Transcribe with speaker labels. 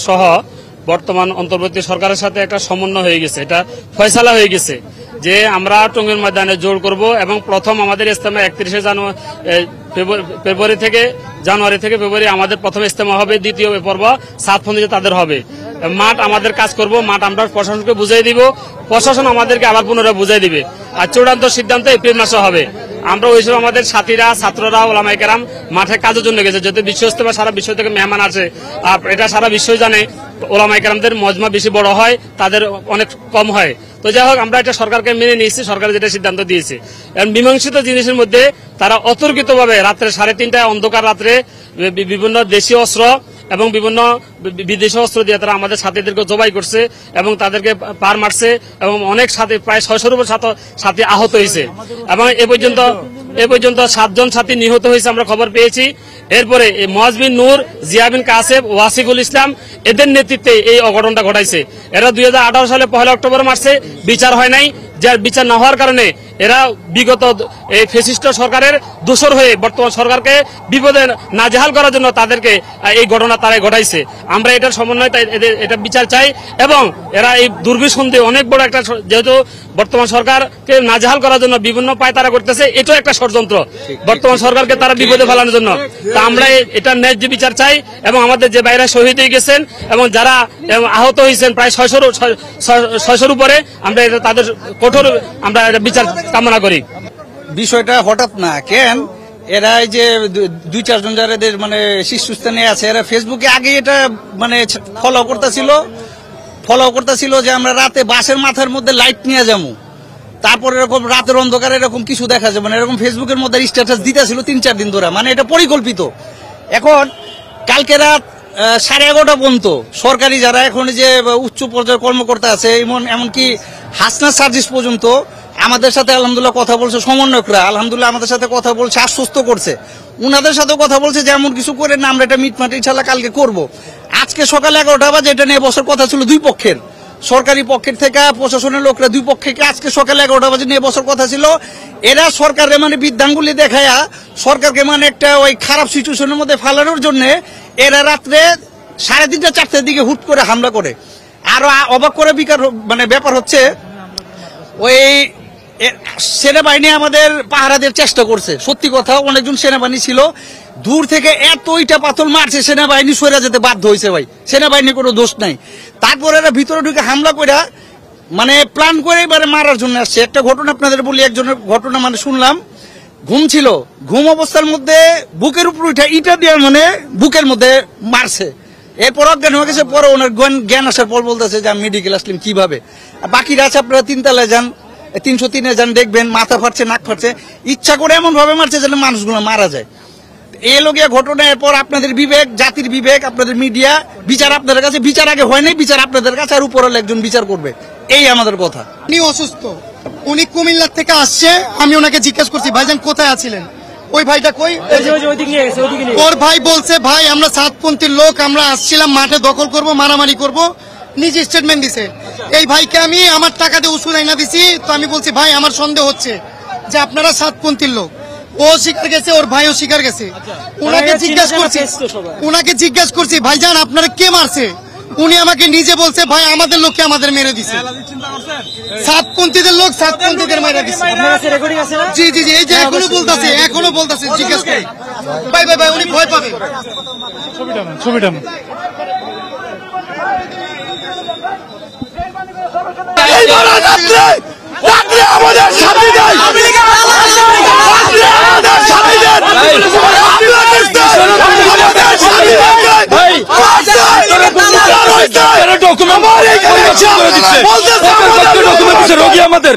Speaker 1: সহ বর্তমান অন্তর্বর্তী সরকারের সাথে একটা সমন্বয় হয়ে গেছে, এটা ফয়সালা হয়ে গেছে যে আমরা টঙ্গীর ময়দানে জোর করব এবং প্রথম আমাদের ইজতেমা 31 জানুয়ারি থেকে ফেব্রুয়ারি আমাদের প্রথম ইজতেমা হবে, দ্বিতীয় পর্ব সাতপন্থীতে তাদের হবে। মাঠ আমাদের কাজ করব, মাঠ আমরা প্রশাসনকে বুঝাই দিব, প্রশাসন আমাদেরকে আবার পুনরায় বুঝাই দিবে, আর চূড়ান্ত সিদ্ধান্ত এপ্রিল মাসে হবে। আমরা ওই সময় আমাদের সাথীরা, ছাত্ররা, ওলামায়ে কেরাম মাঠে কাজের জন্য গেছে, যেহেতু বিশ্ব ইজতেমা সারা বিশ্ব থেকে মেহমান আসে, আর এটা সারা বিশ্বই জানে ওলামায়ে কেরামদের মজমা বেশি বড় হয়, তাদের অনেক কম হয়। তো যাই হোক, আমরা এটা সরকারকে মেনে নিয়েছি, সরকার যেটা সিদ্ধান্ত দিয়েছে। এবং মীমাংসিত জিনিসের মধ্যে তারা অতর্কিতভাবে রাত্রে 3:30টায় অন্ধকার রাত্রে বিভিন্ন দেশীয় অস্ত্র এবং বিভিন্ন বিদেশি অস্ত্র দিয়ে তারা আমাদের সাথীদেরকে জবাই করছে এবং তাদেরকে পার মারছে এবং অনেক সাথী, প্রায় 600-এর উপর সাথী আহত হয়েছে এবং এ পর্যন্ত 7 জন সাথী নিহত হয়েছে আমরা খবর পেয়েছি। এরপরে মুয়াজ বিন নূর, জিয়া বিন কাসেম, ওয়াসিফুল ইসলাম এদের নেতৃত্বে এই অঘটনটা ঘটাইছে। এরা 2018 সালে 1 অক্টোবর মারছে, বিচার হয় নাই। যার বিচার না হওয়ার কারণে এরা বিগত এই ফ্যাসিস্ট সরকারের দোসর হয়ে বর্তমান সরকারকে বিপদে নাজেহাল করার জন্য তাদেরকে এই ঘটনা তারাই ঘটাইছে। আমরা এটার সমন্বয় এটা বিচার চাই এবং এরা এই দুর্বিসন্ধি অনেক বড় একটা, যেহেতু বর্তমান সরকারকে নাজেহাল করার জন্য বিভিন্ন পায়তারা করতেছে, এটাও একটা ষড়যন্ত্র বর্তমান সরকারকে তারা বিপদে ফেলানোর জন্য। তা আমরা এটা ন্যায্য বিচার চাই এবং আমাদের যে বাইরে শহীদ হয়ে গেছেন এবং যারা আহত হয়েছেন প্রায় 600-এর উপরে, আমরা এটা তাদের কঠোর আমরা বিচার কামনা করি।
Speaker 2: বিষয়টা হঠাৎ না, কেন এরা এই যে 2-4 জন যারা মানে শীর্ষস্থানে আছে, এরা ফেসবুকে আগে এটা মানে ফলো করতেছিল যে আমরা রাতে বাসের মাথার মধ্যে লাইট নিয়ে যাবো, তারপর এরকম রাতের অন্ধকারে এরকম কিছু দেখা যাবে না, এরকম ফেসবুকের মধ্যে স্ট্যাটাস দিতেছিল 3-4 দিন ধরে, মানে এটা পরিকল্পিত। এখন কালকে রাত 11:30 পর্যন্ত সরকারি যারা এখন যে উচ্চ পর্যায়ের কর্মকর্তা আছে, এমনকি হাসনা সার্জিস পর্যন্ত আমাদের সাথে আলহামদুলিল্লাহ কথা বলছে, সমন্বয়করা আলহামদুলিল্লাহ আমাদের সাথে কথা বলছে, আশ্বস্ত করছে, উনাদের সাথে কথা বলছে যে এমন কিছু করে না, আমরা এটা মিটমাট ইনশাল্লাহ কালকে করব। আজকে সকাল 11টা বাজে এটা নিয়ে বসার কথা ছিল দুই পক্ষের, সরকারি পক্ষের থেকে প্রশাসনের লোকরা দুই পক্ষকে আজকে সকালে 11টা বাজে নিয়ে বসার কথা ছিল। এরা সরকারের মানে বৃদ্ধাঙ্গুলি দেখায়া সরকারকে মানে একটা ওই খারাপ সিচুয়েশনের মধ্যে ফেলানোর জন্য এরা রাত্রে 3:30-4টার দিকে হুট করে হামলা করে। আরো অবাক করে মানে ব্যাপার হচ্ছে, ওই সেনাবাহিনী আমাদের পাহারা দেওয়ার চেষ্টা করছে, সত্যি কথা অনেকজন সেনাবাহিনী ছিল, দূর থেকে এত ইটা পাথর মারছে, সেনাবাহিনী সরে যেতে বাধ্য হয়েছে। ভাই সেনাবাহিনীর কোনো দোষ নাই, তারপরে এরা ভিতরে ঢুকে হামলা করে মানে প্ল্যান করে এবারে মারার জন্য আসছে। একটা ঘটনা আপনাদের বলি, একজনের ঘটনা মানে শুনলাম, ঘুম ছিল, ঘুম অবস্থার মধ্যে বুকের উপর উঠে ইটা দিয়ে মানে বুকের মধ্যে মারছে, এরপর অজ্ঞান হয়ে গেছে। পরে ওনার জ্ঞান আসার পর বলতেছে যে আমি মেডিকেল আসলাম কিভাবে। বাকিরা আছে আপনারা 3 তলায় যান, 303-এ যান, দেখবেন মাথা ফাটছে, নাক ফাটছে, ইচ্ছা করে এমন ভাবে মারছে যেন মানুষগুলো মারা যায়। এই লোকিয়া ঘটনা, এরপর আপনাদের বিবেক, জাতির বিবেক, আপনাদের মিডিয়া, বিচার আপনাদের কাছে, বিচার আগে হয় নাই, বিচার আপনাদের কাছে, আর উপর একজন বিচার করবে, এই আমাদের কথা।
Speaker 3: উনি অসুস্থ, উনি কুমিল্লার থেকে আসছে, আমি ওনাকে জিজ্ঞেস করছি ভাইজান কোথায় আছিলেন, ওই ভাইটা কই, ওর ভাই বলছে ভাই আমরা সাতপন্থীর লোক, আমরা আসছিলাম মাঠে দখল করব, মারামারি করব, নিজে স্টেটমেন্ট দিছে। এই ভাইকে আমি আমার টাকা দিয়ে ওষুধ আইনা দিছি, তো আমি বলছি ভাই আমার সন্দেহ হচ্ছে যে আপনারা সাতপন্থীর লোক, ও স্বীকার গেছে, ওর ভাইও স্বীকার গেছে। উনাকে জিজ্ঞাসা করছি ভাইজান আপনারা কে মারছে, উনি আমাকে নিজে বলছে ভাই আমাদের লোককে আমাদের মেরে দিছে, সাতপন্থীদের লোক সাতপন্থীদের মেরে দিছে। জি জি জি, এই যে এখনো বলতেছে জিজ্ঞেস করি ভাই ভাই ভাই, উনি ভয় পাবে। ছবিটা
Speaker 4: আমাদের সাথে যায়, ডকুমেন্ট রোগী আমাদের।